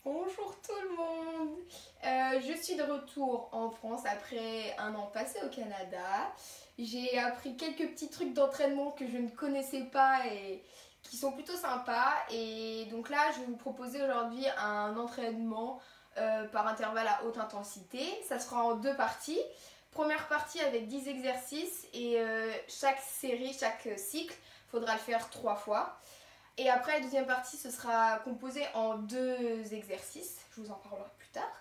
Bonjour tout le monde. Je suis de retour en France après un an passé au Canada. J'ai appris quelques petits trucs d'entraînement que je ne connaissais pas et qui sont plutôt sympas. Et donc là, je vais vous proposer aujourd'hui un entraînement par intervalle à haute intensité. Ça sera en deux parties. Première partie avec 10 exercices et chaque série, chaque cycle, il faudra le faire 3 fois. Et après, la deuxième partie, ce sera composé en deux exercices. Je vous en parlerai plus tard.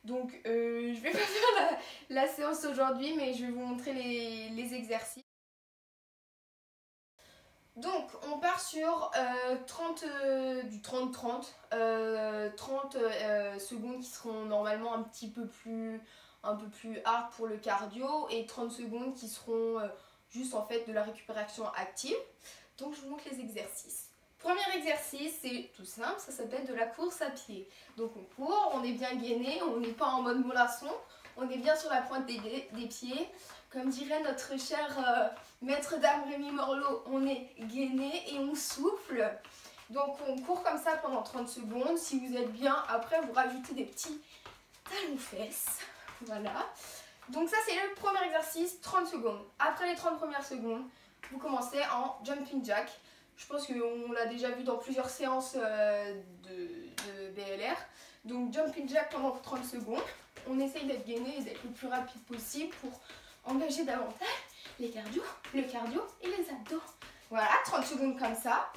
Donc, je vais pas faire la séance aujourd'hui, mais je vais vous montrer les exercices. Donc, on part sur 30, du 30-30. 30 secondes qui seront normalement un peu plus hard pour le cardio et 30 secondes qui seront juste en fait de la récupération active. Donc, je vous montre les exercices. Premier exercice, c'est tout simple, ça s'appelle de la course à pied. Donc on court, on est bien gainé, on n'est pas en mode mollasson, on est bien sur la pointe des pieds. Comme dirait notre cher maître d'armes Rémi Morlot, on est gainé et on souffle. Donc on court comme ça pendant 30 secondes. Si vous êtes bien, après vous rajoutez des petits talons-fesses. Voilà. Donc ça c'est le premier exercice, 30 secondes. Après les 30 premières secondes, vous commencez en jumping jack. Je pense qu'on l'a déjà vu dans plusieurs séances de BLR. Donc jumping jack pendant 30 secondes. On essaye d'être gainé et d'être le plus rapide possible pour engager davantage le cardio et les abdos. Voilà, 30 secondes comme ça.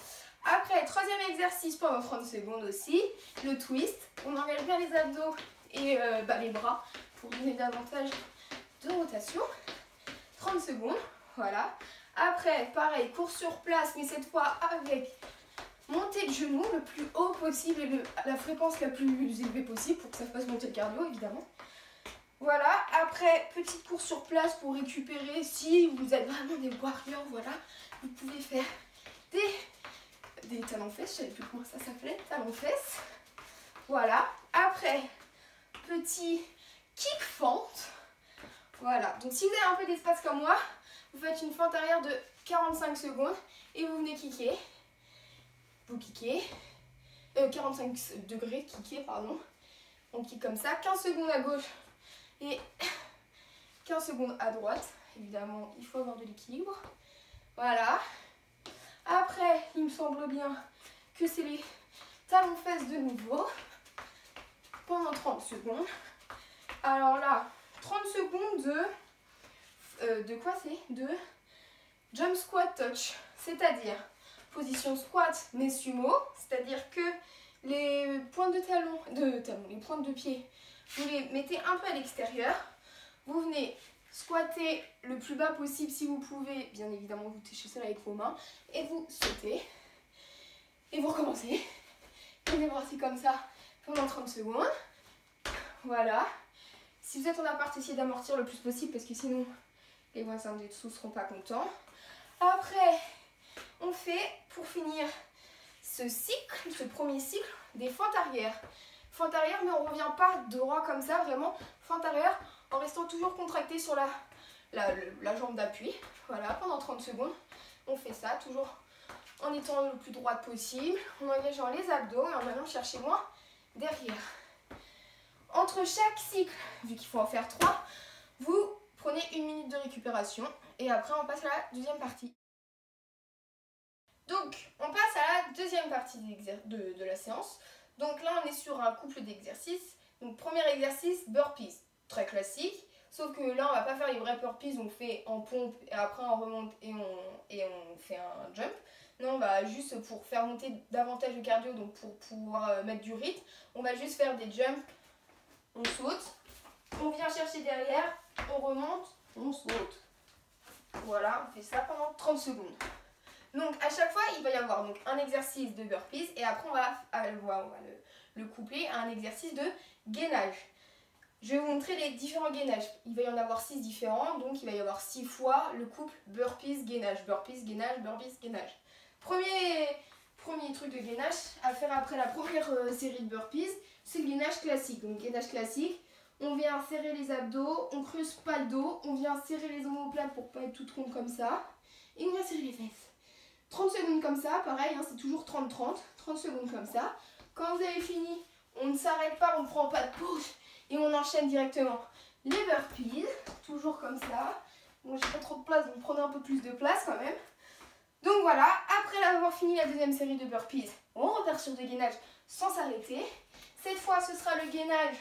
Après, troisième exercice pendant 30 secondes aussi, le twist. On engage bien les abdos et les bras pour donner davantage de rotation. 30 secondes, voilà. Après, pareil, course sur place, mais cette fois avec montée de genoux le plus haut possible et la fréquence la plus élevée possible pour que ça fasse monter le cardio, évidemment. Voilà, après, petite course sur place pour récupérer. Si vous êtes vraiment des warriors, voilà, vous pouvez faire des talons-fesses, je ne savais plus comment ça s'appelait, talons-fesses. Voilà, après, petit kick fente. Voilà, donc si vous avez un peu d'espace comme moi, vous faites une fente arrière de 45 secondes et vous venez kicker. Vous kickez. 45 degrés, kicker, pardon. On kick comme ça. 15 secondes à gauche et 15 secondes à droite. Évidemment, il faut avoir de l'équilibre. Voilà. Après, il me semble bien que c'est les talons-fesses de nouveau. Pendant 30 secondes. Alors là, 30 secondes de quoi c'est? De jump squat touch, c'est-à-dire position squat mais sumo, c'est-à-dire que les pointes les pointes de pied, vous les mettez un peu à l'extérieur, vous venez squatter le plus bas possible si vous pouvez, bien évidemment vous touchez ça avec vos mains, et vous sautez, et vous recommencez, et vous repartez comme ça pendant 30 secondes, voilà. Si vous êtes en appart, essayez d'amortir le plus possible parce que sinon les voisins des dessous ne seront pas contents. Après, on fait, pour finir ce cycle, ce premier cycle, des fentes arrière. Fente arrière, mais on ne revient pas droit comme ça, vraiment. Fente arrière en restant toujours contracté sur la jambe d'appui. Voilà, pendant 30 secondes. On fait ça, toujours en étant le plus droite possible, en engageant les abdos et en allant chercher loin derrière. Entre chaque cycle, vu qu'il faut en faire 3, vous prenez 1 minute de récupération et après on passe à la deuxième partie. Donc on passe à la deuxième partie de la séance. Donc là on est sur un couple d'exercices. Donc premier exercice, burpees, très classique. Sauf que là on va pas faire les vrais burpees, on fait en pompe et après on remonte et on fait un jump. Non, bah juste pour faire monter davantage le cardio, donc pour pouvoir mettre du rythme, on va juste faire des jumps. On saute, on vient chercher derrière, on remonte, on saute. Voilà, on fait ça pendant 30 secondes. Donc à chaque fois, il va y avoir donc un exercice de burpees et après on va le coupler à un exercice de gainage. Je vais vous montrer les différents gainages. Il va y en avoir 6 différents, donc il va y avoir 6 fois le couple burpees, gainage, burpees, gainage, burpees, gainage. Premier truc de gainage à faire après la première série de burpees, c'est le gainage classique. Donc gainage classique, on vient serrer les abdos, on creuse pas le dos, on vient serrer les omoplates pour pas être toute ronde comme ça, et on vient serrer les fesses. 30 secondes comme ça, pareil, hein, c'est toujours 30-30, 30 secondes comme ça. Quand vous avez fini, on ne s'arrête pas, on ne prend pas de pause et on enchaîne directement. Les burpees, toujours comme ça. Bon, j'ai pas trop de place, donc prenez un peu plus de place quand même. Donc voilà, après avoir fini la deuxième série de burpees, on repart sur des gainages sans s'arrêter. Cette fois, ce sera le gainage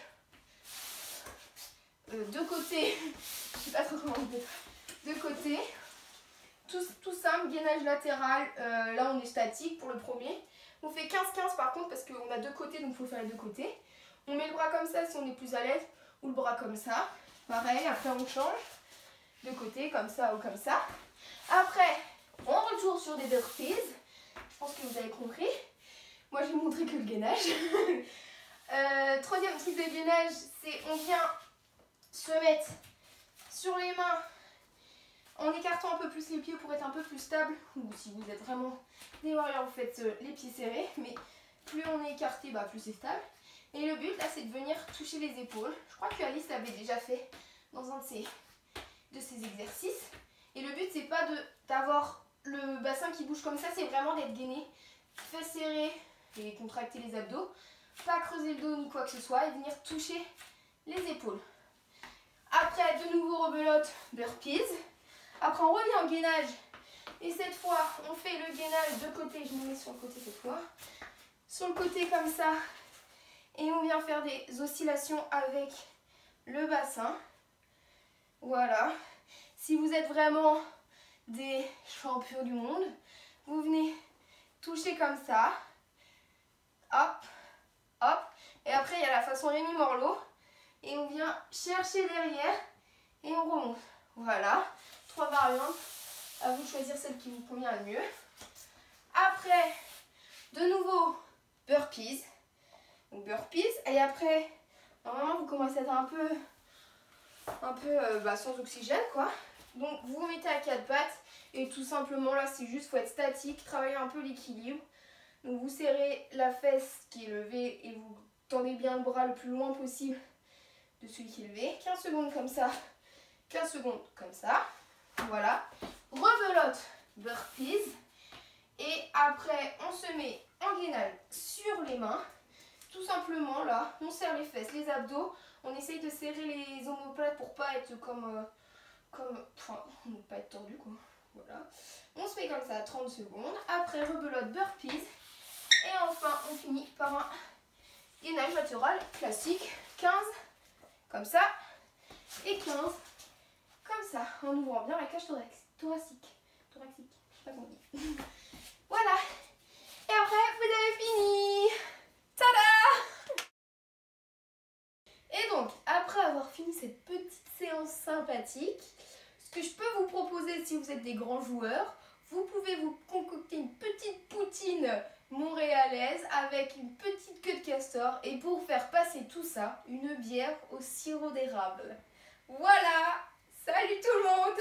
de côté. Je sais pas trop comment on dit. De côté. Tout simple, gainage latéral. Là, on est statique pour le premier. On fait 15-15 par contre, parce qu'on a deux côtés, donc il faut faire les deux côtés. On met le bras comme ça si on est plus à l'aise, ou le bras comme ça. Pareil, après on change de côté, comme ça ou comme ça. Après, on retourne sur des burpees. Je pense que vous avez compris. Moi, j'ai montré que le gainage. Troisième truc de gainage, c'est on vient se mettre sur les mains en écartant un peu plus les pieds pour être un peu plus stable. Ou si vous êtes vraiment des warriors, vous faites les pieds serrés. Mais plus on est écarté, bah, plus c'est stable. Et le but, là, c'est de venir toucher les épaules. Je crois que Alice l'avait déjà fait dans un de ses exercices. Et le but, c'est pas d'avoir le bassin qui bouge comme ça, c'est vraiment d'être gainé, fesses serrées et contracter les abdos. Pas creuser le dos ni quoi que ce soit et venir toucher les épaules. Après, de nouveau rebelote, burpees. Après, on revient en gainage. Et cette fois, on fait le gainage de côté. Je me mets sur le côté cette fois. Sur le côté comme ça. Et on vient faire des oscillations avec le bassin. Voilà. Si vous êtes vraiment des champions du monde, vous venez toucher comme ça. Hop, hop. Et après, il y a la façon Rémi Morlot. Et on vient chercher derrière et on remonte. Voilà. 3 variantes. À vous de choisir celle qui vous convient le mieux. Après, de nouveau, burpees. Donc burpees. Et après, normalement, vous commencez à être un peu sans oxygène, quoi. Donc, vous vous mettez à 4 pattes. Et tout simplement, là, c'est juste, faut être statique, travailler un peu l'équilibre. Donc, vous serrez la fesse qui est levée et vous tendez bien le bras le plus loin possible de celui qui est levé. 15 secondes comme ça. 15 secondes comme ça. Voilà. Rebelote, burpees. Et après, on se met en gainage sur les mains. Tout simplement, là, on serre les fesses, les abdos. On essaye de serrer les omoplates pour pas être enfin, pas être tordu, quoi. Voilà. On se met comme ça 30 secondes. Après, rebelote, burpees. Et enfin, on finit par un gainage latéral classique. 15, comme ça. Et 15, comme ça. En ouvrant bien la cage thoracique. Je sais pas comment on dit. Voilà. Et après, vous avez fini. Tada! Et donc, après avoir fini cette petite séance sympathique, ce que je peux vous proposer si vous êtes des grands joueurs, vous pouvez vous concocter une petite poutine montréalaise avec une petite queue de castor et pour faire passer tout ça, une bière au sirop d'érable. Voilà! Salut tout le monde!